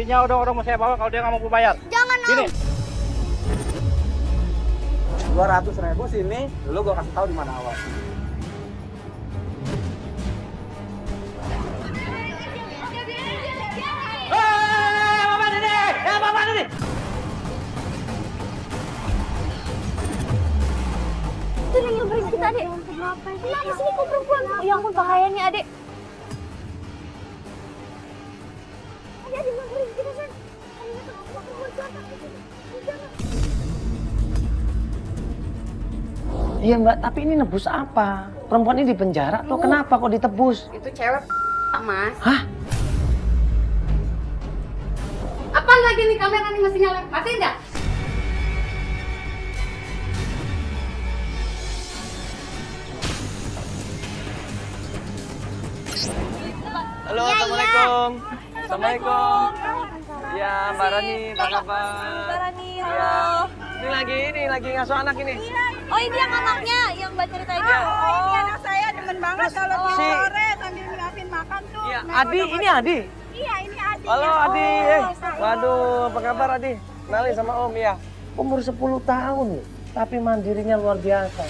Intinya odong-odong mau saya bawa kalau dia nggak mau bayar. Jangan, Sini. Om. 200.000 sini, dulu gua kasih tahu di mana awal. Bapak ini. Itu yang nyamperin kita, Adek. Kenapa sih kok perempuan? Ya ampun, bahaya nih, Adek. Adek nyamperin kita, San. Iya Mbak, tapi ini nebus apa? Perempuan ini di penjara atau kenapa kok ditebus? Itu cewek Mas. Hah? Apa lagi nih kamera nih masih nyala? Matiin nggak? Halo, Assalamualaikum. Assalamualaikum. Ya, Mbak Rani, apa kabar? Mbak Rani, Ya. Ini lagi ngasuh anak ini. Oh, ini yang anaknya yang Mbak ceritain itu. Oh, ini anak saya demen banget kalau tiap si- sore sambil ngasih makan tuh. Iya, Nah, Adi, ini Adi. Iya, ini Adi. Halo Adi. saya. Waduh, apa kabar Adi? Kenalin sama Om ya. Umur 10 tahun nih, tapi mandirinya luar biasa.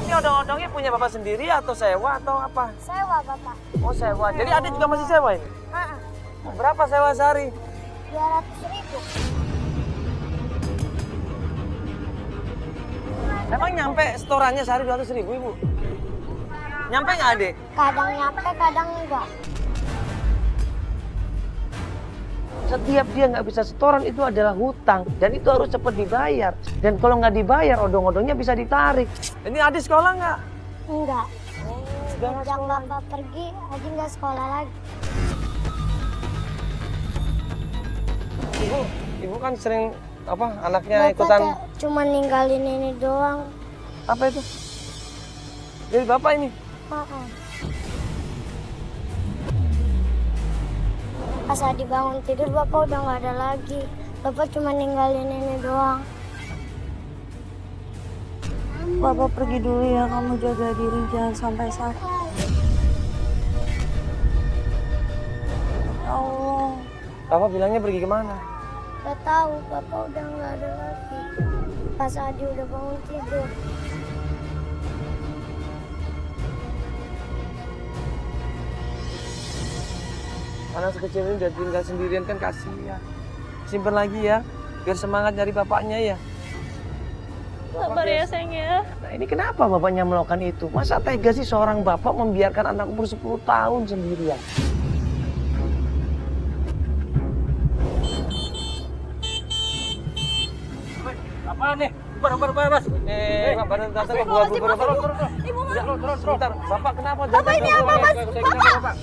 Ini odong-odongnya punya bapak sendiri atau sewa atau apa? Sewa, Bapak. Oh sewa. Jadi Adi juga masih sewa ini? Heeh. Berapa sewa sehari? 200.000. Emang nyampe setorannya sehari 200.000 Ibu? Nyampe nggak Ade? Kadang nyampe, kadang enggak. Setiap dia nggak bisa setoran itu adalah hutang dan itu harus cepat dibayar. Dan kalau nggak dibayar odong-odongnya bisa ditarik. Ini Ade sekolah nggak? Enggak. Sudah nggak Sejak sekolah. Bapak pergi, Adi nggak sekolah lagi. Ibu kan sering apa anaknya Bapak ikutan cuma ninggalin ini doang. apa itu? Dari bapak ini. Heeh. Pas Adi bangun tidur, Bapak udah nggak ada lagi. Bapak cuma ninggalin ini doang. Bapak pergi dulu ya, kamu jaga diri, jangan sampai sakit. Ya Allah. Bapak bilangnya pergi kemana? Gak tahu, Bapak udah nggak ada lagi. Pas Adi udah bangun tidur. Anak sekecil ini udah tinggal sendirian kan kasihan. Simpen lagi ya, biar semangat nyari bapaknya ya. Sabar ya, sayang ya. Nah ini kenapa bapaknya melakukan itu? Masa tega sih seorang bapak membiarkan anak umur 10 tahun sendirian? Apaan nih? Bar, Mas. Pak, badan tante kok buat turun. Sebentar, bapak kenapa? Bapak ini apa, Mas?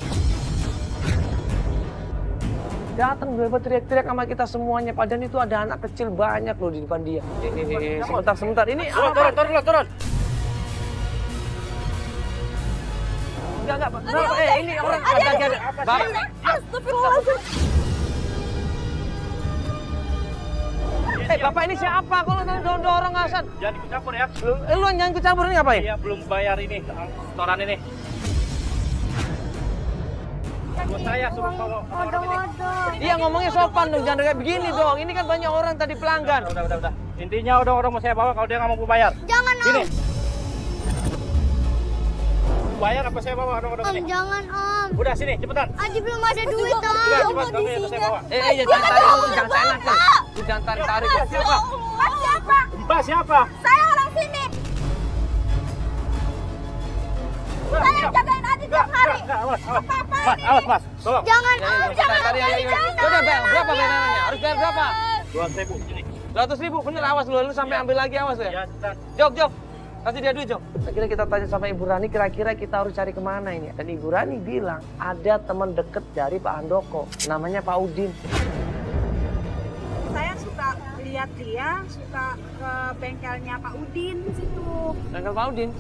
Datang gue teriak-teriak sama kita semuanya, padahal itu ada anak kecil banyak loh di depan dia. Sebentar. Ini Turun. enggak, Pak. Ini orang ada. Bapak. Astagfirullahaladzim. Bapak ini siapa? Kok lu dorong Hasan? Jangan ikut campur ya. Lu yang ikut campur ini ngapain? Iya, belum bayar ini setoran ini. Buat saya suruh bawa orang ini. Iya ngomongnya sopan dong, jangan kayak begini dong. Ini kan banyak orang tadi pelanggan. Udah. Intinya odong-odong mau saya bawa kalau dia nggak mau bayar. Jangan, Om. Sini. Bayar apa saya bawa odong-odong Om, ini? jangan, Om. Udah sini, cepetan. Adi belum ada duit, Om. Udah, cepat bapak yang saya bawa. Jangan tarik, jangan seenak tuh. Jangan tarik. Siapa? Mas siapa? Mbak siapa? Saya orang sini. Saya jagain Adi tiap hari. Awas. Mas. Tolong. Jangan, Om. Jangan. Udah berapa bayarannya? Harus bayar berapa? 2.000 sini. 200.000, bener awas lu sampai ambil lagi awas Ya, ya. cepetan. Jok, kasih dia duit Jok. Akhirnya kita tanya sama Ibu Rani, kira-kira kita harus cari kemana ini? Dan Ibu Rani bilang ada teman deket dari Pak Handoko, namanya Pak Udin. Saya suka lihat dia, suka ke bengkelnya Pak Udin di situ. Bengkel Pak Udin?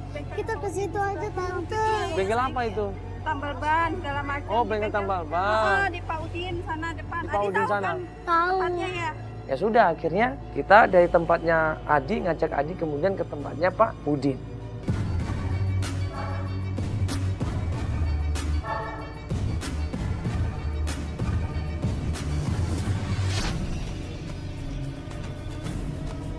Bengkel Kita ke situ aja, Tante. Bengkel apa itu? tambal ban segala macam. Oh, bengkel tambal ban. Di Pak Udin sana depan. Di Pak Adi Udin tahu sana. kan Tahu. tempatnya ya? Ya sudah, akhirnya kita dari tempatnya Adi, ngajak Adi kemudian ke tempatnya Pak Udin.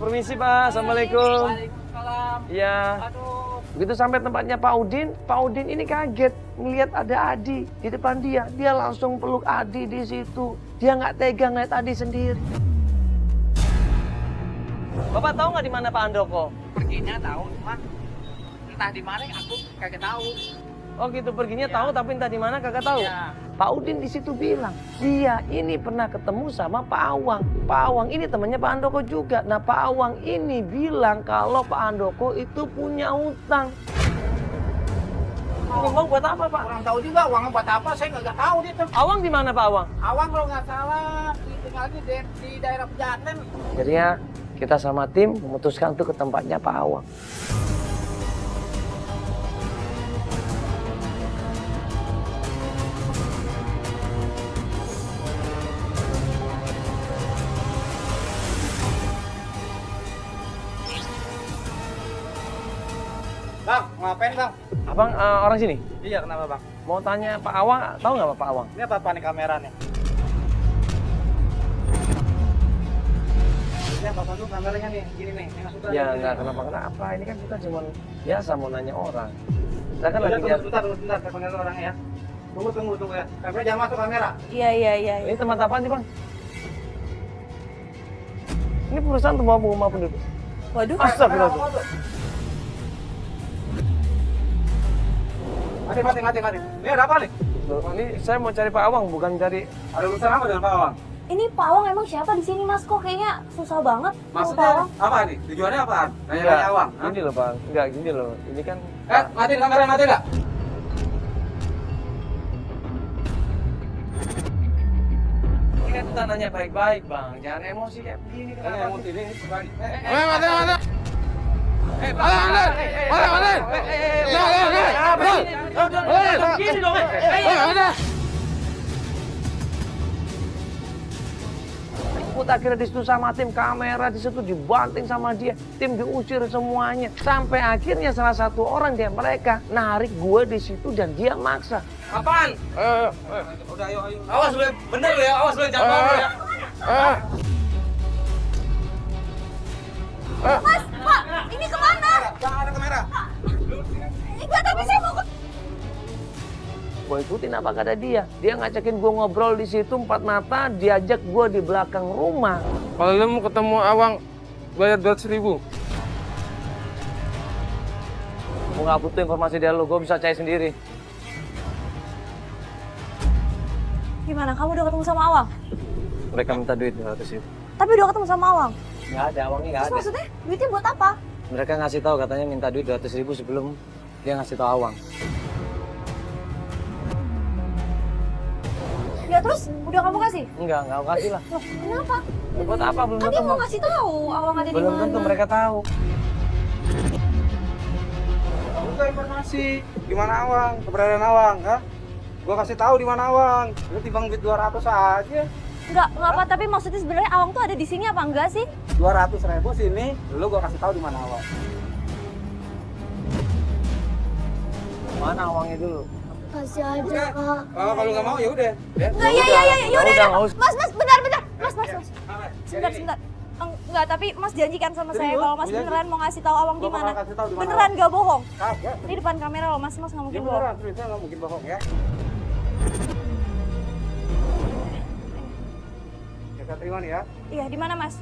permisi Pak. Assalamualaikum. Waalaikumsalam. Iya. Aduh. Begitu sampai tempatnya Pak Udin ini kaget ngelihat ada Adi di depan dia. Dia langsung peluk Adi di situ. Dia nggak tega ngeliat Adi sendiri. Bapak tahu nggak di mana Pak Handoko? Perginya tahu, cuma entah di mana aku kagak tahu. Oh gitu, perginya Ya. tahu tapi entah di mana kagak tahu. Ya. Pak Udin di situ bilang, dia ini pernah ketemu sama Pak Awang. Pak Awang ini temannya Pak Handoko juga. Nah Pak Awang ini bilang kalau Pak Handoko itu punya hutang. Ini uang buat apa Pak? Kurang tahu juga uangnya buat apa, saya nggak tahu dia tuh. Awang di mana Pak Awang? Awang kalau nggak salah tinggalnya di daerah Pejaten. Jadinya kita sama tim memutuskan untuk ke tempatnya Pak Awang. Bang, ngapain bang? Abang orang sini? Iya, kenapa bang? Mau tanya Pak Awang, tahu nggak Pak Awang? Ini apa nih kameranya? Ini apa tuh kameranya nih? Gini nih, yang suka. Ya nggak kenapa-kenapa, ini kan kita cuma biasa mau nanya orang. Kita kan lagi Tunggu sebentar, saya panggil orangnya ya. Tunggu ya. Kamera jangan masuk kamera. Iya. Ini tempat apa nih Bang? Ini perusahaan rumah penduduk. Waduh. Astagfirullah. Mati. Ini ada apa nih? Loh, ini saya mau cari Pak Awang, bukan cari. Ada urusan apa dengan Pak Awang? Ini Pak Awang emang siapa di sini Mas? Kok kayaknya susah banget. Maksudnya apa nih? Tujuannya apaan? Nanya-nanya Awang? Hah? Gini loh Bang, enggak gini loh. Ini kan Matiin kamera, mati nggak? ini kan kita nanya baik-baik Bang, jangan emosi kayak begini. Ini Kenapa? emosi ini pribadi. Gini dong. Ikut akhirnya disitu sama tim kamera di situ dibanting sama dia, tim diusir semuanya sampai akhirnya salah satu orang dia mereka narik gue di situ dan dia maksa. Apaan? Udah ayo. Awas lu, bener lu ya, awas lu jangan bohong lu ya. Mas, Pak, ini kemana? Jangan ada kamera. Enggak, tapi saya mau ke... Gue ikutin apa kata dia. Dia ngajakin gue ngobrol di situ empat mata, diajak gue di belakang rumah. Kalau lu mau ketemu Awang, bayar 200.000. Gue nggak butuh informasi dari lu, gue bisa cari sendiri. Gimana? Kamu udah ketemu sama Awang? Mereka minta duit 200.000. Tapi udah ketemu sama Awang? Nggak ada, Awangnya nggak Terus ada. maksudnya duitnya buat apa? Mereka ngasih tahu katanya minta duit 200.000 sebelum dia ngasih tahu Awang. Ya terus udah kamu kasih? Enggak aku kasih lah. Loh, kenapa? Buat apa? Belum Kan tentu. dia mau ngasih tahu Awang ada di Belum mana. tentu mereka tahu. Buka informasi di mana Awang, keberadaan Awang, ha? Gua kasih tahu di mana Awang. Lu timbang duit 200 aja. Enggak apa, tapi maksudnya sebenarnya Awang tuh ada di sini apa enggak sih? 200.000 sini, lu gua kasih tahu di mana Awang. Mana Awangnya dulu? Kasih aja kak. Kalau nggak mau ya udah. Ya. Enggak, ya udah, udah. nggak usah. Mas, bentar. Mas. Sebentar. Enggak, tapi Mas janjikan sama saya Serius? kalau Mas Gua janji. beneran mau ngasih tahu Awang di Gua bakal mana. kasih tahu di mana Beneran gak bohong. Kagak. Ini depan kamera loh, Mas nggak Ya mungkin bohong. beneran, seriusnya nggak mungkin bohong ya. Ya saya terima nih ya. Iya, di mana Mas?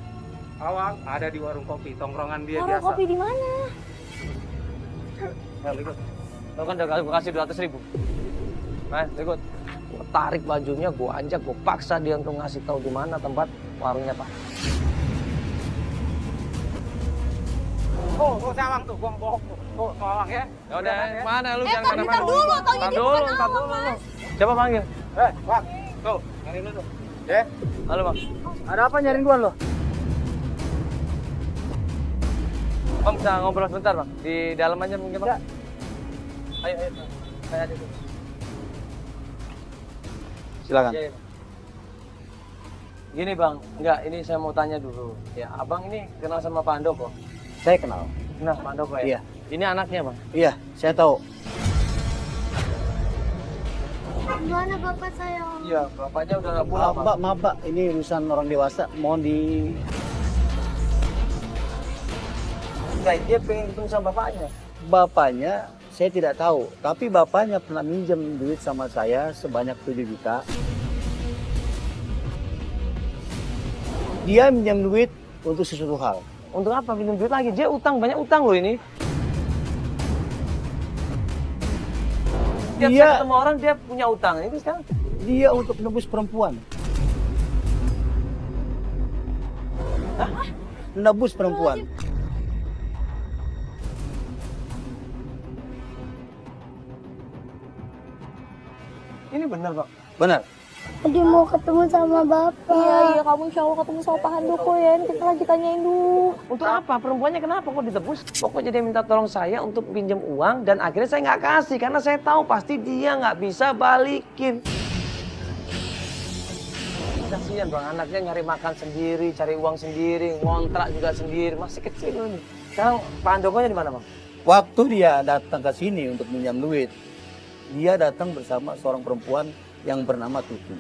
Awang ada di warung kopi, tongkrongan dia Warung biasa. kopi di mana? Ya, ikut. Lo kan udah gue kasih 200.000. Nah, ikut. Gue tarik bajunya, gue anjak, gue paksa dia untuk ngasih tahu di mana tempat warungnya Pak. Oh, Awang tuh, gua bohong tuh. Oh, Awang ya. Ya udah, mana lu jangan bentar kemana-mana. dulu, taunya dia bukan Ntar Awang, dulu. Mas. Coba panggil. Wang. Tuh, nyariin lu tuh. Ya. Halo Bang. Ada apa nyariin gua lo? Bang bisa ngobrol sebentar Bang? Di dalam aja mungkin Bang? Ayo. Saya ada dulu. Silakan. Iya, iya, Bang. Gini Bang, enggak ini saya mau tanya dulu. Ya, Abang ini kenal sama Pak Handoko? Saya kenal. Kenal Pak Handoko ya? Iya. Ini anaknya Bang? Iya, saya tahu. Gimana bapak saya? Iya, bapaknya udah nggak pulang Bang. Mbak, maaf Mbak, ini urusan orang dewasa. Mohon di... curigai dia pengen ketemu sama bapaknya. Bapaknya saya tidak tahu, tapi bapaknya pernah minjem duit sama saya sebanyak 7 juta. Dia minjem duit untuk sesuatu hal. Untuk apa pinjam duit lagi? Dia utang, banyak utang loh ini. Tiap Dia- saya ketemu orang dia punya utang. Ini sekarang Dia untuk menebus perempuan. Menebus perempuan. ini benar Pak. Benar. Adi mau ketemu sama bapak. Iya, kamu insya Allah ketemu sama Pak Handoko ya. Ini kita lagi tanyain dulu. Untuk apa? Perempuannya kenapa kok ditebus? Pokoknya dia minta tolong saya untuk pinjam uang dan akhirnya saya nggak kasih karena saya tahu pasti dia nggak bisa balikin. Kasihan Bang, anaknya nyari makan sendiri, cari uang sendiri, ngontrak juga sendiri, masih kecil loh nih. Sekarang Pak Handokonya di mana Bang? Waktu dia datang ke sini untuk minjam duit, dia datang bersama seorang perempuan yang bernama Tuti.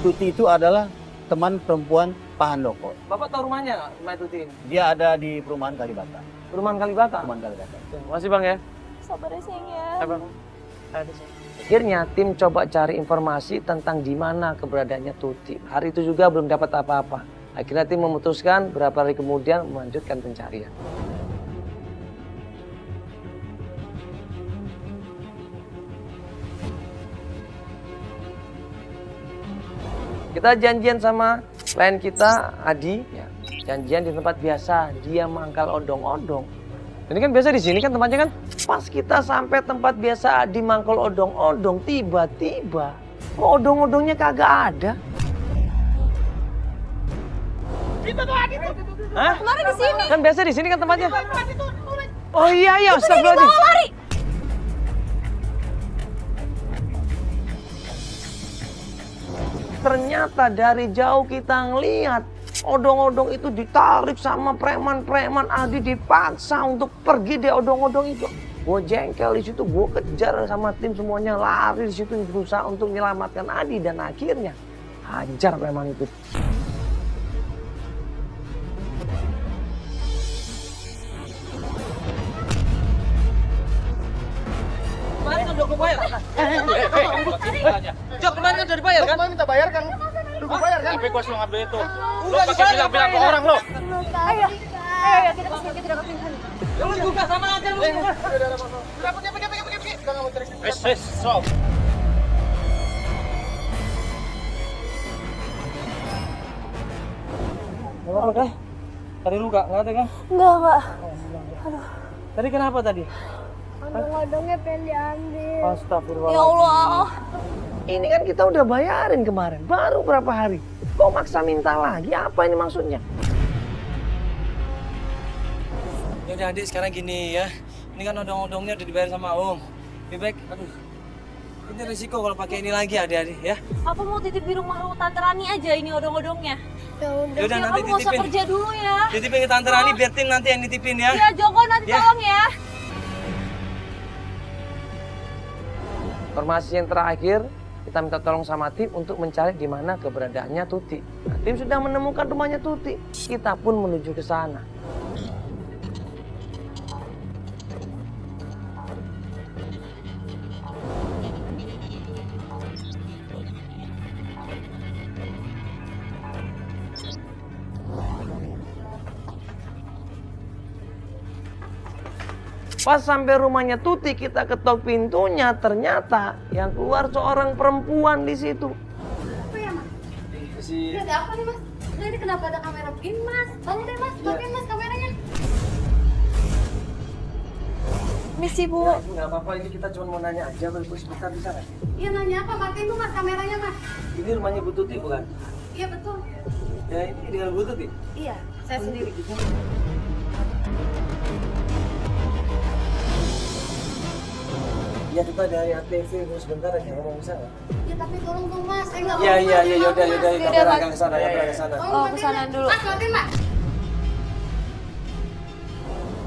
Tuti itu adalah teman perempuan Pak Handoko. Bapak tahu rumahnya nggak, Mbak Tuti ini? Dia ada di perumahan Kalibata. Perumahan Kalibata? Perumahan Kalibata. Masih Bang ya? Sabar ya sayang ya. Bang. Akhirnya tim coba cari informasi tentang di mana keberadaannya Tuti. Hari itu juga belum dapat apa-apa. Akhirnya tim memutuskan berapa hari kemudian melanjutkan pencarian. Kita janjian sama klien kita, Adi, ya. Janjian di tempat biasa, dia mangkal odong-odong. Ini kan biasa di sini kan tempatnya kan. Pas kita sampai tempat biasa Adi mangkal odong-odong, tiba-tiba odong-odongnya kagak ada. Itu tuh Adi tuh. Hah? Kemarin di sini. Kan biasa di sini kan tempatnya. Adi tuh. Oh iya iya, astagfirullahaladzim. Lari. Ternyata dari jauh kita ngelihat odong-odong itu ditarik sama preman-preman. Adi dipaksa untuk pergi dari odong-odong itu. Gue jengkel di situ, gue kejar sama tim semuanya lari di situ berusaha untuk menyelamatkan Adi dan akhirnya hajar preman itu. Kemarin udah gue bayar. Jok, kemarin udah dibayar kan? Kemarin minta bayar kan? Lu bayar kan? Tapi gua suruh ngambil itu. Lu pakai bilang-bilang ke orang lo. Ayo kita kesini kita dapat pingsan. Lu juga sama aja lu. Pergi. Kita nggak mau cari. So. Gak apa-apa kan? Tadi luka, nggak ada kan? Enggak. Tadi kenapa tadi? Odong-odongnya pengen diambil. Ya Astagfirullahaladzim. Allah. Ini kan kita udah bayarin kemarin, baru berapa hari. Kok maksa minta lagi? Apa ini maksudnya? Ya udah adik, sekarang gini ya. Ini kan odong-odongnya udah dibayar sama Om. Lebih baik, aduh. Ini risiko kalau pakai ini lagi adik-adik ya. Apa mau titip di rumah Tante Rani aja ini odong-odongnya? Ya udah. Ya udah Ya nanti kamu nggak usah titipin. kerja dulu ya. Titipin ke Tante Rani biar tim nanti yang nitipin ya. Ya Joko nanti Ya. tolong ya. Informasi yang terakhir, kita minta tolong sama tim untuk mencari di mana keberadaannya Tuti. Nah, tim sudah menemukan rumahnya Tuti. Kita pun menuju ke sana. Pas sampai rumahnya Tuti, kita ketok pintunya, ternyata yang keluar seorang perempuan di situ. Apa ya Mas? Si Ini ada apa nih Mas? Ini kenapa ada kamera begini Mas? Tolong deh Mas, matiin Mas kameranya. Misi Bu. Nggak apa-apa, ini kita cuma mau nanya aja, Bu. Sebentar bisa nggak? Iya nanya apa? Matiin tuh Mas kameranya Mas. Ini rumahnya Bu Tuti bukan? Iya betul. Ya ini dengan Bu Tuti. Iya, saya sendiri. Ya kita dari ATV, Bu, sebentar aja ngomong bisa nggak? Ya tapi tolong dong Mas, saya nggak mau. Iya, matiin yaudah, aku, Mas. kamera akan ke sana, kamera ke sana. Tolong Oh, matiin, kesanan Mas. dulu. Mas, matiin Mas.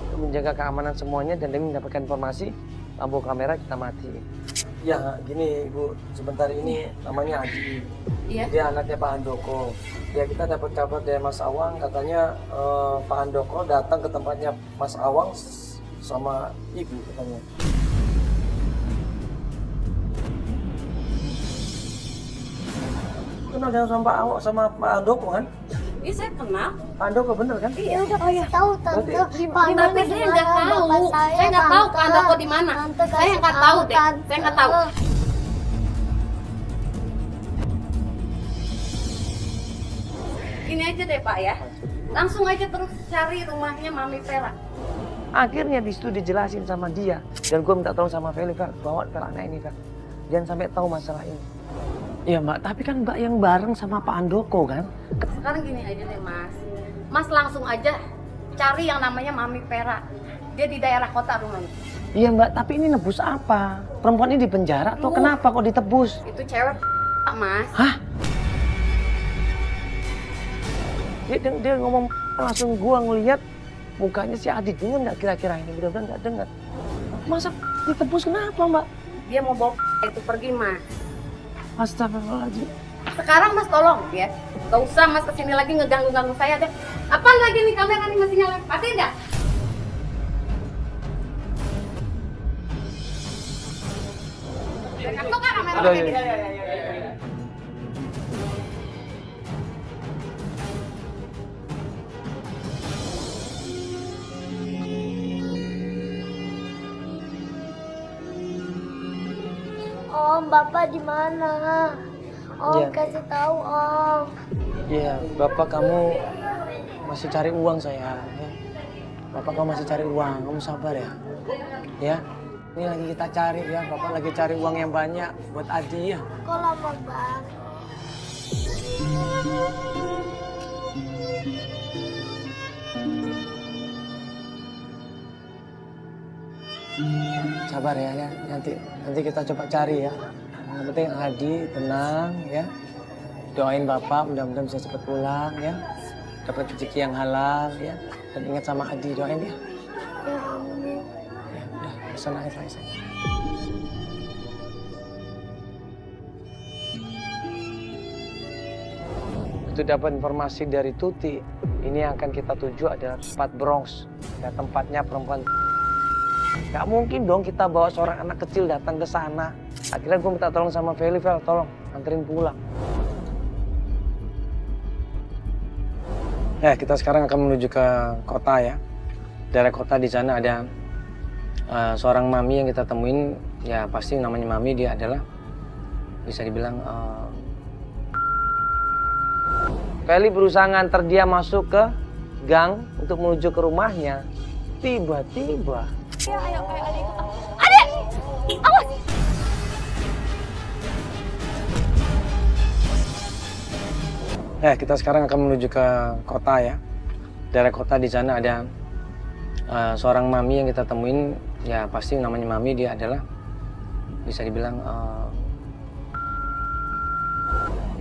Untuk menjaga keamanan semuanya dan demi mendapatkan informasi, lampu kamera kita matiin. Ya, gini Bu, sebentar ini namanya Adi. Iya. Dia anaknya Pak Handoko. Ya, kita dapat kabar dari Mas Awang, katanya Pak Handoko datang ke tempatnya Mas Awang sama Ibu katanya. Kenal dengan sama Pak Awang sama Pak Handoko kan? Iya, saya kenal. Pak Handoko bener kan? Iya udah kasih tahu tante. Tapi saya nggak tahu. Saya nggak tahu Pak Handoko di mana. Saya nggak tahu deh. Saya nggak tahu. Ini aja deh Pak ya. Langsung aja terus cari rumahnya Mami Vera. Akhirnya di situ dijelasin sama dia. Dan gue minta tolong sama Feli, Fel, bawa Felanya ini, Fel. Jangan sampai tahu masalah ini. Iya Mbak, tapi kan Mbak yang bareng sama Pak Handoko kan? Sekarang gini aja deh Mas. Mas langsung aja cari yang namanya Mami Vera. Dia di daerah kota rumahnya. Iya Mbak, tapi ini nebus apa? Perempuan ini di penjara atau kenapa kok ditebus? Itu cewek Mas. Hah? Dia ngomong langsung gua ngeliat mukanya si Adi. Dengar nggak kira-kira ini? Mudah-mudahan nggak dengar. Masa ditebus kenapa Mbak? Dia mau bawa itu pergi Mas. Astagfirullahaladzim. Sekarang Mas tolong ya. Gak usah Mas kesini lagi ngeganggu-ganggu saya deh. Apaan lagi nih kamera nih masih nyala? Mati nggak? Kasih kan kamera Udah, ini? Om, Bapak di mana? Om, Iya. kasih tahu Om. Iya, Bapak kamu masih cari uang sayang. Ya. Bapak kamu masih cari uang, kamu sabar ya. Ya, ini lagi kita cari ya. Bapak lagi cari uang yang banyak buat Adi ya. Kok lama banget? Sabar ya. Nanti kita coba cari ya. Yang penting Adi tenang ya. Doain Bapak mudah-mudahan bisa cepat pulang ya. Dapat rezeki yang halal ya. Dan ingat sama Adi, doain ya. Ya amin. Ya udah, bisa nangis lagi. Itu dapat informasi dari Tuti. Ini yang akan kita tuju adalah tempat Bronx. Ya, tempatnya perempuan. Gak mungkin dong kita bawa seorang anak kecil datang ke sana. Akhirnya gue minta tolong sama Feli, Fel, tolong anterin pulang. Ya, kita sekarang akan menuju ke kota ya. Daerah kota di sana ada seorang mami yang kita temuin. Ya pasti namanya mami, dia adalah bisa dibilang Feli berusaha nganter dia masuk ke gang untuk menuju ke rumahnya. Tiba-tiba Ayo, adik. Adik! Awas! ya, kita sekarang akan menuju ke kota ya. Daerah kota di sana ada seorang mami yang kita temuin. Ya pasti namanya mami, dia adalah bisa dibilang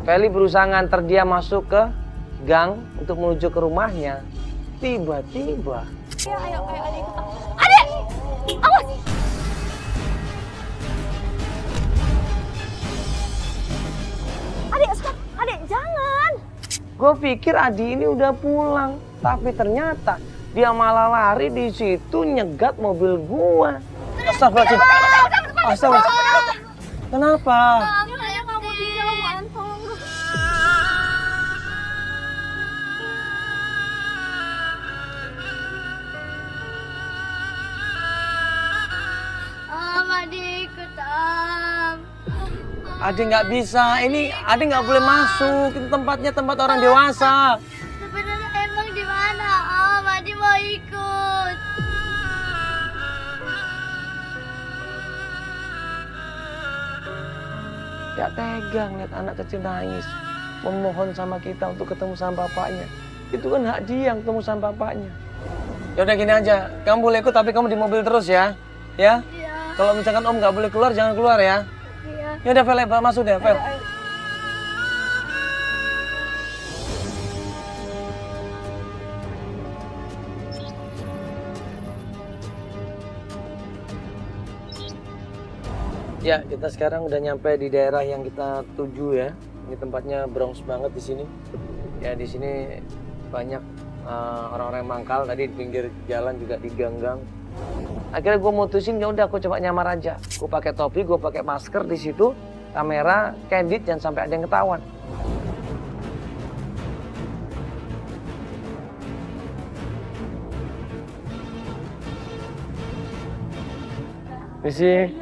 Feli berusaha nganter dia masuk ke gang untuk menuju ke rumahnya. Tiba-tiba Ayo, adik. Adik! Awas! Adik, jangan! Gue pikir Adi ini udah pulang, tapi ternyata dia malah lari di situ nyegat mobil gua. Astagfirullahaladzim. Astagfirullahaladzim. Kenapa? Saya nggak mau di jalan, tolong. Om, adik ikut Om. Ade nggak bisa. Ini Ade nggak boleh masuk. Itu tempatnya tempat orang dewasa. Sebenarnya emang di mana Om? Adik mau ikut. Gak tega ngeliat anak kecil nangis, memohon sama kita untuk ketemu sama bapaknya. Itu kan hak dia yang ketemu sama bapaknya. Ya udah gini aja. Kamu boleh ikut tapi kamu di mobil terus ya. Ya? Iya. Kalau misalkan Om nggak boleh keluar, jangan keluar ya. Iya. Ya udah, Fel, masuk deh, Fel. Ya, kita sekarang udah nyampe di daerah yang kita tuju ya. Ini tempatnya Bronx banget di sini. Ya, di sini banyak orang-orang yang mangkal. Tadi di pinggir jalan juga di gang-gang. Akhirnya gue mutusin ya udah aku coba nyamar aja. Gue pakai topi, gue pakai masker di situ, kamera, candid, jangan sampai ada yang ketahuan. Misi.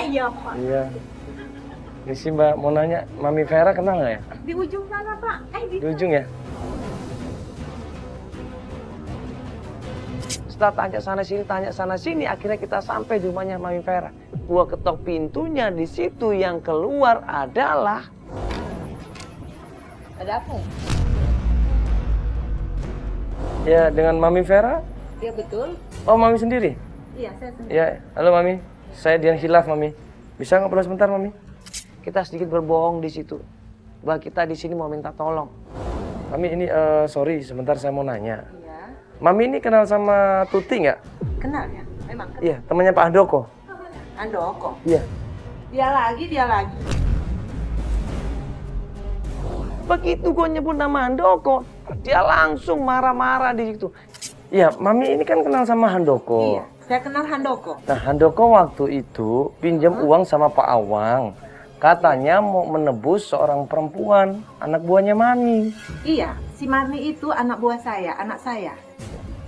Iya, Pak. Iya. Misi Mbak mau nanya, Mami Vera kenal nggak ya? Di ujung sana, Pak. Di ujung ya? Setelah tanya sana sini, akhirnya kita sampai di rumahnya Mami Vera. Gua ketok pintunya, di situ yang keluar adalah... Ada apa? Ya, dengan Mami Vera. Iya betul. Oh, Mami sendiri? Iya, saya sendiri. Ya, halo Mami. Saya Dian Hilaf, Mami. Bisa ngobrol sebentar, Mami? Kita sedikit berbohong di situ. Bahwa kita di sini mau minta tolong. Mami, ini sorry, sebentar saya mau nanya. Iya. Mami ini kenal sama Tuti nggak? Kenal ya? Memang kenal. Iya, temannya Pak Handoko. Handoko. Iya. Dia lagi. Begitu gue nyebut nama Handoko, dia langsung marah-marah di situ. Iya, Mami ini kan kenal sama Handoko. Iya, saya kenal Handoko. Nah, Handoko waktu itu pinjam uang sama Pak Awang. Katanya mau menebus seorang perempuan, anak buahnya Mami. Iya, si Marni itu anak buah saya, anak saya.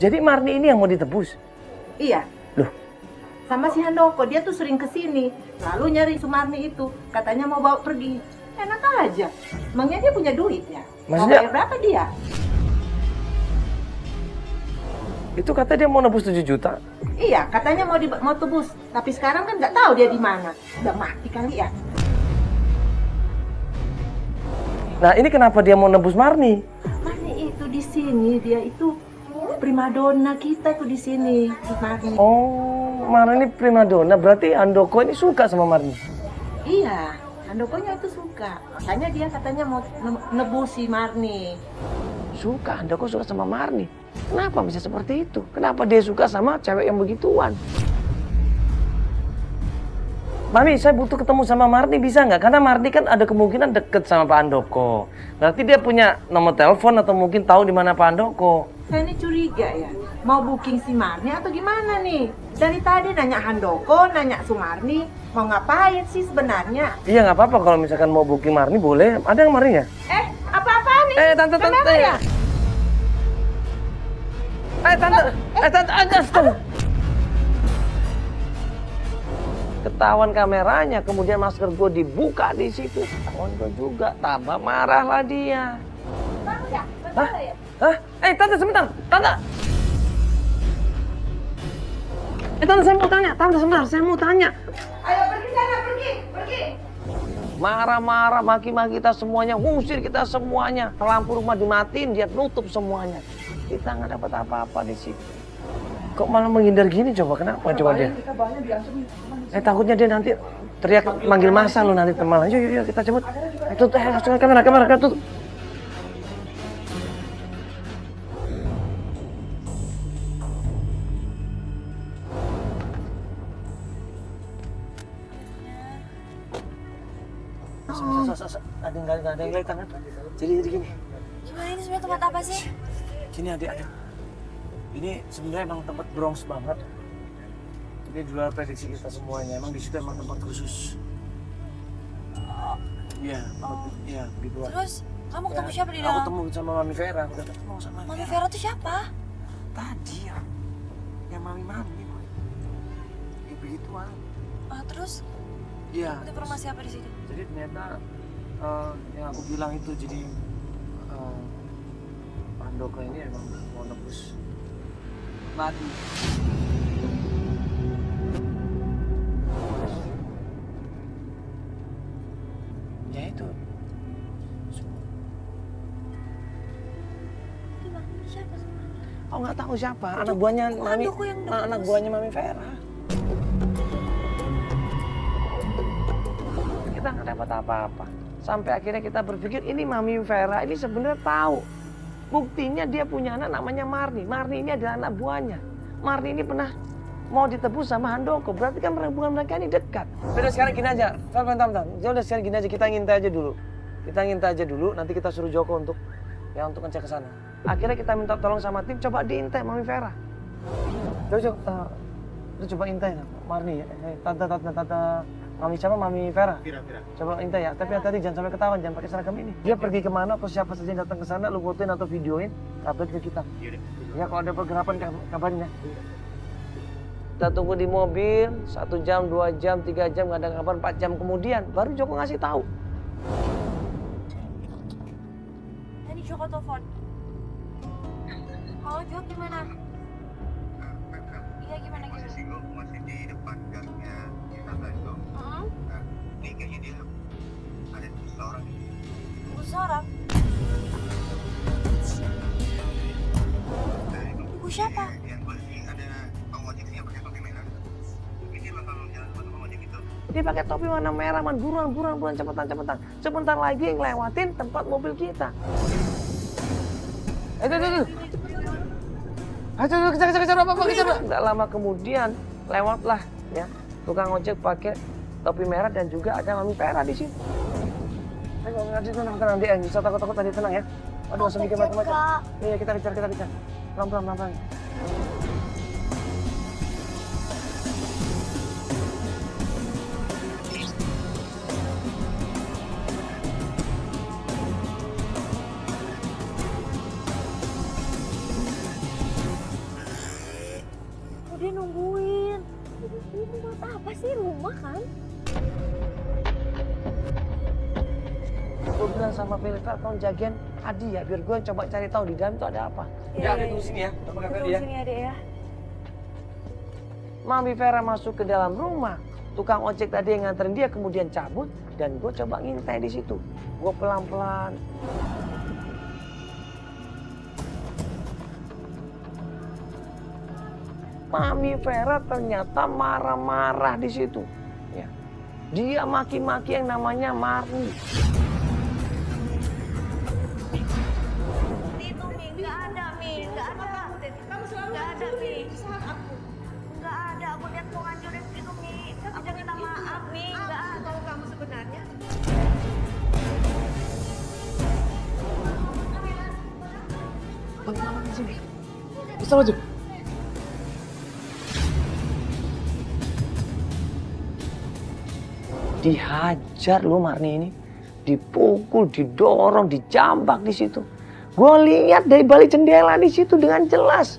Jadi Marni ini yang mau ditebus? Iya. Loh? Sama si Handoko, dia tuh sering kesini. Lalu nyari Sumarni itu, katanya mau bawa pergi. Enak aja. Emangnya dia punya duit ya? Maksudnya- Mau bayar berapa dia? Itu katanya dia mau nebus 7 juta. Iya, katanya mau tebus. Tapi sekarang kan nggak tahu dia di mana. Udah mati kali ya. Nah, ini kenapa dia mau nebus Marni? Marni itu di sini, dia itu primadona kita tuh di sini, si Marni. Oh, Marni ini primadona. Berarti Handoko ini suka sama Marni. Iya, Handokonya itu suka. Makanya dia katanya mau nebus si Marni. Suka, Handoko suka sama Marni. Kenapa bisa seperti itu? Kenapa dia suka sama cewek yang begituan? Mami, saya butuh ketemu sama Marni, bisa nggak? Karena Marni kan ada kemungkinan deket sama Pak Handoko. Berarti dia punya nomor telepon atau mungkin tahu di mana Pak Handoko. Saya ini curiga ya, mau booking si Marni atau gimana nih? Dari tadi nanya Handoko, nanya Sumarni, mau ngapain sih sebenarnya? Iya, nggak apa-apa kalau misalkan mau booking Marni boleh. Ada yang Marni ya? Apa-apaan nih? Tante. Kenapa ya? Tante, aja. Ketahuan kameranya, kemudian masker gue dibuka di situ. Ketahuan gue juga, tambah marah lah dia. Hah? Tante sebentar, Tante. Tante saya mau tanya, Tante sebentar, saya mau tanya. Ayo pergi sana, pergi. Marah-marah, maki-maki kita semuanya, ngusir kita semuanya. Lampu rumah dimatiin, dia nutup semuanya. Kita nggak dapat apa-apa di situ. Kok malah menghindar gini coba, kenapa coba dia? Takutnya dia nanti teriak manggil masa lo nanti teman. Yuk kita cabut. Kamera tutup. Ada yang lihat tangan. Jadi gini. Gimana ini sebenarnya tempat apa sih? Sini adik. Ini sebenarnya emang tempat Bronx banget. Ini di luar prediksi kita semuanya. Emang di situ emang tempat khusus. Iya, begitu. Terus kamu ketemu siapa di dalam? Aku ketemu sama Mami Vera. Udah ketemu sama Mami Vera tuh siapa? Tadi yang Mami. Ya begituan. Terus Iya. informasi apa di sini? Jadi ternyata yang aku bilang itu jadi Handoko ini emang mau nebus Marni. Ya itu. Siapa sebenarnya? Oh nggak tahu siapa, anak buahnya Mami, Handoko yang anak buahnya Mami Vera. Kita nggak dapat apa-apa. Sampai akhirnya kita berpikir ini Mami Vera ini sebenarnya tahu. Buktinya dia punya anak namanya Marni. Marni ini adalah anak buahnya. Marni ini pernah mau ditebus sama Handoko. Berarti kan hubungan mereka ini dekat. Udah sekarang gini aja, bentar. Udah sekarang gini aja, kita ngintai aja dulu. Kita ngintai aja dulu, nanti kita suruh Joko untuk ngecek ke sana. Akhirnya kita minta tolong sama tim, coba diintai Mami Vera. Coba intai Marni ya. Tante Mami siapa? Mami Vera. Coba intai ya. Tapi hati-hati jangan sampai ketahuan, jangan pakai seragam ini. Dia pergi kemana atau siapa saja yang datang ke sana, lu fotoin atau videoin, upload ke kita. Ya kalau ada pergerakan kabarin ya. Kita tunggu di mobil 1 jam, 2 jam, 3 jam, nggak ada kabar, 4 jam kemudian baru Joko ngasih tahu. Ini Joko telepon. Halo Jok, gimana? Iya gimana? Masih di depan gangnya wisata itu. Ini kayaknya dia ada seseorang. Seseorang? Ibu siapa? Yang pasti ada Bang Ojek yang pakai topi merah. Mungkin dia bakal jalan sama Bang Ojek itu. Dia pakai topi warna merah, man, buruan, cepetan. Sebentar lagi ngelewatin tempat mobil kita. Kejar apa? Nggak lama kemudian lewatlah ya tukang ojek pakai topi merah dan juga ada Mami Vera di sini. Tenang, dia bisa takut tadi, tenang ya. Aduh, langsung mikir macam-macam. Iya, kita kejar. Pelan-pelan. Dia nungguin. Ini buat apa sih, rumah kan? Gue bilang sama Feliva, tolong jagain Adi ya, biar gue coba cari tahu di dalam itu ada apa. Ya, tunggu sini ya. Tunggu sini Adek ya. Mami Vera masuk ke dalam rumah. Tukang ojek tadi yang nganterin dia kemudian cabut dan gue coba ngintai di situ. Gue pelan-pelan. Mami Vera ternyata marah-marah di situ. Ya. Dia maki-maki yang namanya Marni. Itu Mi, nggak ada Mi. Kamu selalu nggak ada Mi. Nggak ada, aku lihat mau ngancurin itu Mi. Aku minta maaf Mi, nggak ada. Tahu kamu sebenarnya? Bagaimana sini? Bisa maju. Dihajar loh Marni ini, dipukul, didorong, dijambak di situ. Gue lihat dari balik jendela di situ dengan jelas.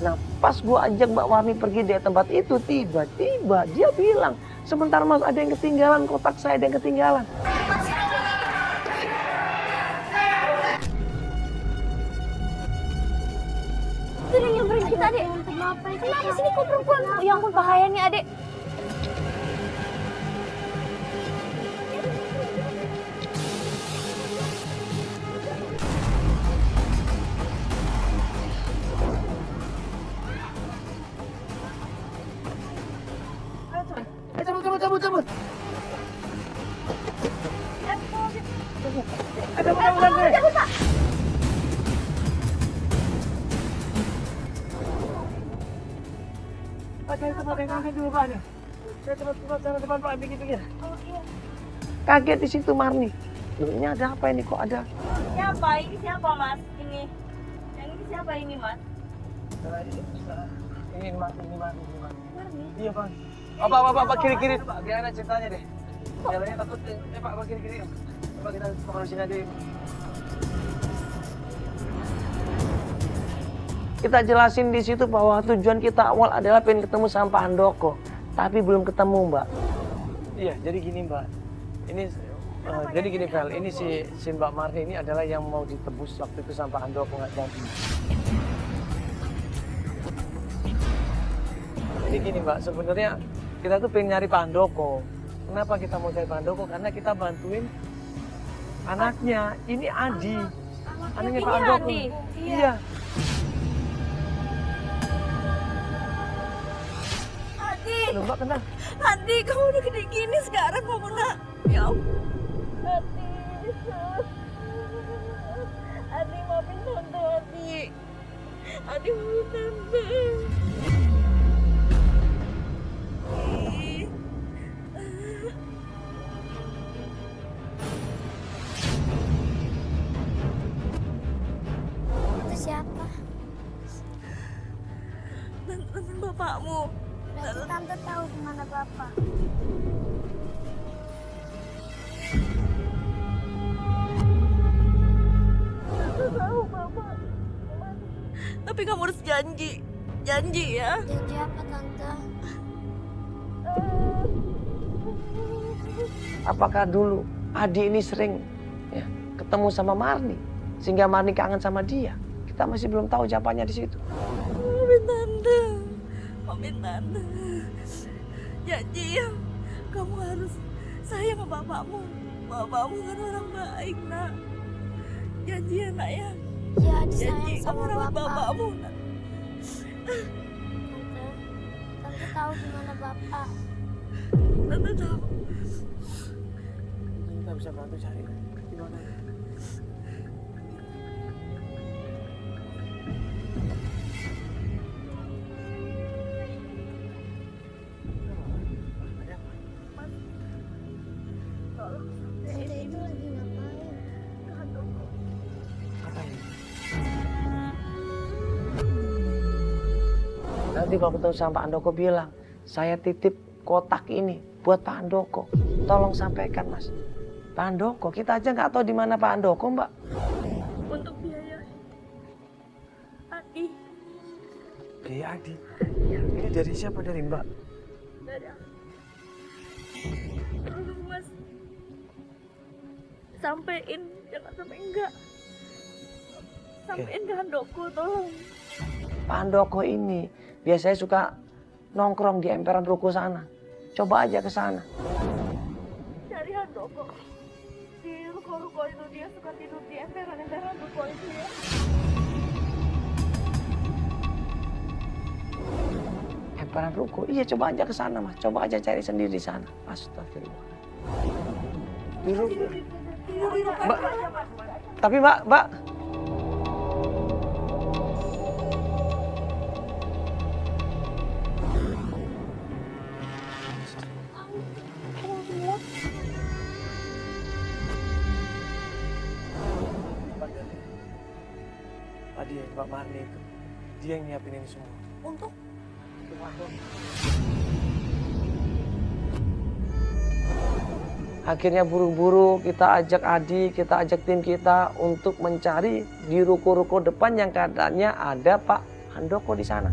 Nah, pas gue ajak Mbak Warni pergi dari tempat itu, tiba-tiba dia bilang, sebentar Mas, ada yang ketinggalan, kotak saya ada yang ketinggalan. Itu yang nyamperin kita, Adek. Kenapa sih kok perempuan? Ya ampun, bahaya nih, Adek. Cabut. Kaget di situ Marni. Loh, ini ada apa ini, kok ada? Siapa? Ini siapa, Mas? Ini. Yang ini siapa ini, Mas? Ini Mas. Marni. Iya, Bang. Pak, kiri. Gimana ceritanya deh? Jalannya takut, Pak, kiri. Coba kita ke sini aja. Kita jelasin di situ bahwa tujuan kita awal adalah pengen ketemu sama Pak Handoko, tapi belum ketemu, Mbak. Iya, jadi gini, Mbak. Ini jadi gini, Vel. Ini si Mbak Marni ini adalah yang mau ditebus waktu itu sama Pak Handoko, nggak jadi. Jadi gini, Mbak, sebenarnya kita tuh pengen nyari Pak Handoko. Kenapa kita mau cari Pak Handoko? Karena kita bantuin anaknya. Ini Adi. Anaknya Pak Handoko. Iya. Adi, Loh, Mbak kenal? Adi, kamu udah gede gini sekarang kamu nak. Ya ampun. Adi, Adi maafin tante Adi. Adi maafin tante. Itu siapa? Tante bapakmu. Berarti tante tahu di mana bapak. Tante tahu bapak. Tapi kamu harus janji. Janji ya. Janji apa tante? Apakah dulu Adi ini sering ya, ketemu sama Marni sehingga Marni kangen sama dia? Kita masih belum tahu jawabannya di situ. Maafin tante. Maafin tante. Janji ya. Kamu harus sayang sama bapakmu. Bapakmu kan orang baik nak. Janji ya nak ya. Ya, Janji disayang kamu sama rawat bapak. bapakmu nak. Tante tahu di mana bapak. Tante tahu. Kita bisa bantu cari gimana? Tante itu lagi ngapain? Nanti kalau ketemu sama Pak Handoko bilang, saya titip kotak ini buat Pak Handoko. Tolong sampaikan Mas. Pak Handoko, kita aja nggak tahu di mana Pak Handoko, Mbak. Untuk biaya Adi. Biaya Adi. Ini dari siapa? Dari Mbak? Dari aku. Tolong Mas. Sampein, jangan sampai enggak. Sampein ke Handoko, tolong. Pak Handoko ini biasanya suka nongkrong di emperan ruko sana. Coba aja ke sana. Cari Handoko. Di ruko-ruko itu dia suka tidur di emperan ruko itu ya. Emperan ruko? Iya, coba aja ke sana, Mas. Coba aja cari sendiri di sana. Astagfirullah. Di ruko. Mbak, tapi Mbak. Tadi Mbak Marni itu, dia yang nyiapin ini semua. Untuk Akhirnya buru-buru kita ajak Adi, kita ajak tim kita untuk mencari di ruko-ruko depan yang katanya ada Pak Handoko di sana.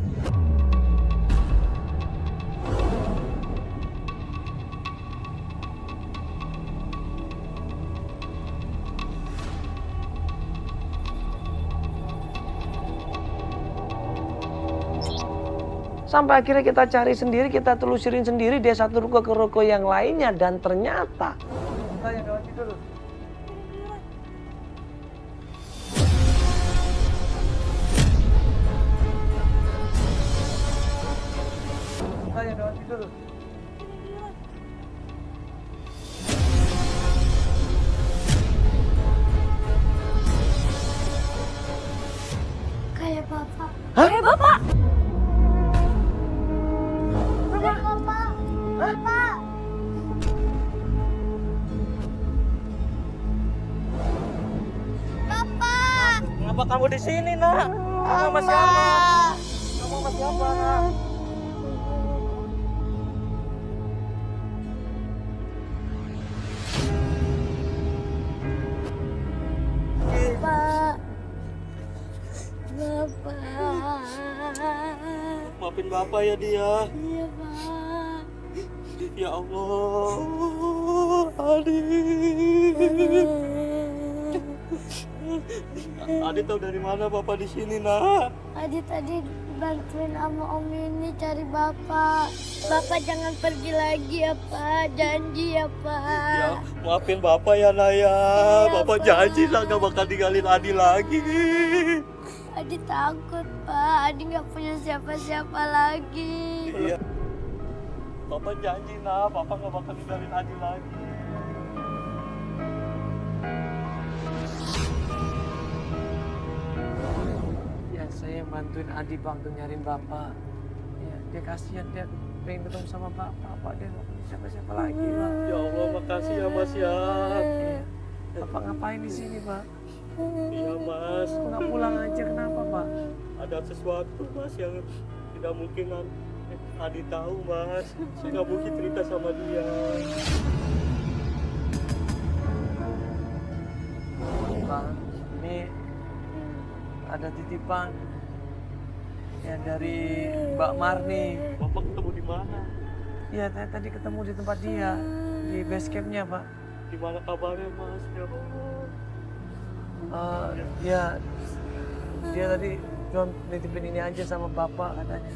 Sampai akhirnya kita cari sendiri, kita telusurin sendiri dari satu ruko ke ruko yang lainnya. Dan ternyata... Tanya kawan tidur. Tanya kawan tidur. Kayak bapak. Kayak bapak. Kayak bapak. Bapak. Bapak. Kenapa kamu di sini, Nak? Kamu sama siapa? Kamu sama siapa, Nak? Bapak. Bapak. Maafin Bapak ya dia. Iya, Pak. Ya Allah. Adi. Adi tahu dari mana Bapak di sini, Nak? Adi tadi bantuin sama Om ini cari Bapak. Bapak jangan pergi lagi ya Pak, janji ya Pak. Ya, maafin Bapak ya Naya. Bapak Pak. janji lah gak bakal tinggalin Adi lagi. Adi takut Pak, Adi nggak punya siapa-siapa lagi. Iya. Bapak janji nah, Bapak gak bakal tinggalin Adi lagi. Ya saya bantuin Adi bang tuh nyariin bapak. Ya dia kasihan, dia pengen ketemu sama bapak. Pak dia nggak punya siapa-siapa lagi bang. Ya Allah, makasih ya Mas ya. Iya. Bapak ngapain di sini pak? Iya Mas. Kok nggak pulang aja, kenapa pak? Ada sesuatu Mas yang tidak mungkin Adi tahu Mas. Saya nggak mungkin cerita sama dia. Bang, ini ada titipan ya dari Mbak Marni. Bapak ketemu di mana? Iya, tadi ketemu di tempat dia, di base campnya pak. Gimana kabarnya Mas? Ya Allah. Ya, dia tadi cuma nitipin ini aja sama bapak katanya.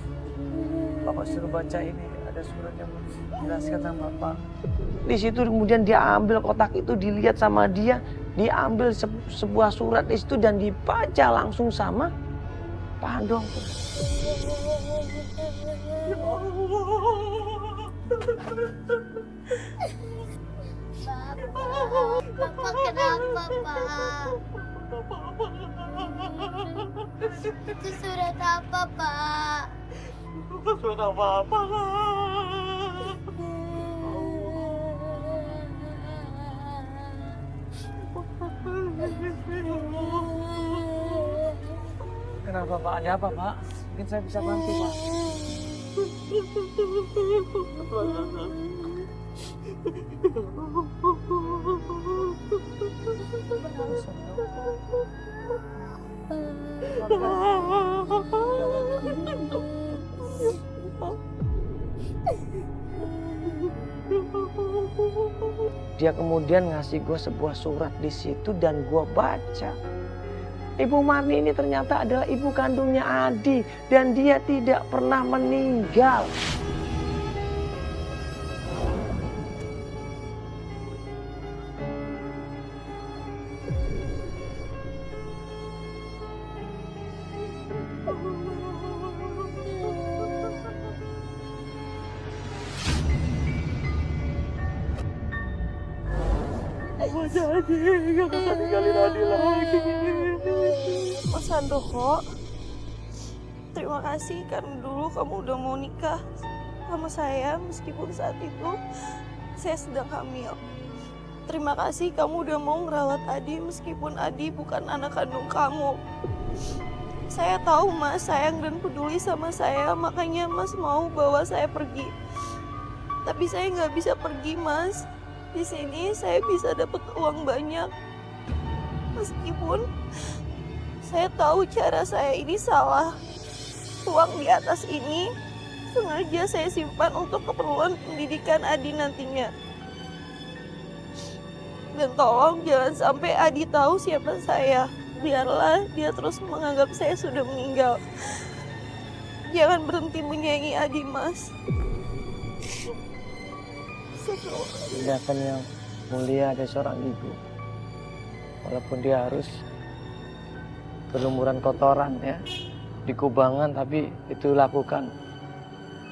Bapak suruh baca ini, ada surat yang menjelaskan sama bapak. Di situ kemudian dia ambil kotak itu, dilihat sama dia, diambil sebuah surat di situ dan dibaca langsung sama Pak Handoko. Bapak kenapa Pak? Itu surat apa Pak? Surat apa-apa Kenapa Pak? Ada apa Pak? Mungkin saya bisa bantu Pak. Dia kemudian ngasih gue sebuah surat di situ dan gue baca. Ibu Marni ini ternyata adalah ibu kandungnya Adi dan dia tidak pernah meninggal. Bapak janji gak bakal tinggalin Adi lagi. Mas Handoko, terima kasih karena dulu kamu udah mau nikah sama saya meskipun saat itu saya sedang hamil. Terima kasih kamu udah mau ngerawat Adi meskipun Adi bukan anak kandung kamu. Saya tahu Mas sayang dan peduli sama saya, makanya Mas mau bawa saya pergi. Tapi saya nggak bisa pergi Mas. Di sini saya bisa dapat uang banyak. Meskipun saya tahu cara saya ini salah. Uang di atas ini sengaja saya simpan untuk keperluan pendidikan Adi nantinya. Dan tolong jangan sampai Adi tahu siapa saya. Biarlah dia terus menganggap saya sudah meninggal. Jangan berhenti menyayangi Adi, Mas. Tindakan yang mulia dari seorang ibu. Walaupun dia harus berlumuran kotoran ya di kubangan, tapi itu lakukan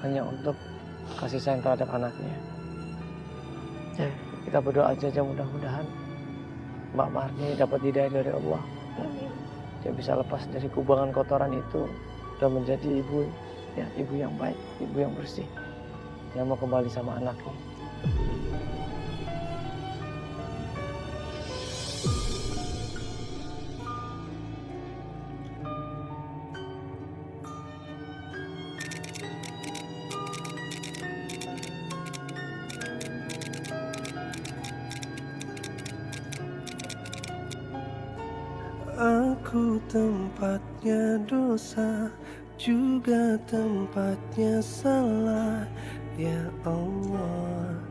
hanya untuk kasih sayang terhadap anaknya. Ya, kita berdoa aja mudah-mudahan Mbak Marni dapat hidayah dari Allah. Dia bisa lepas dari kubangan kotoran itu dan menjadi ibu, ya ibu yang baik, ibu yang bersih, yang mau kembali sama anaknya. Aku tempatnya dosa, juga tempatnya salah, ya Allah.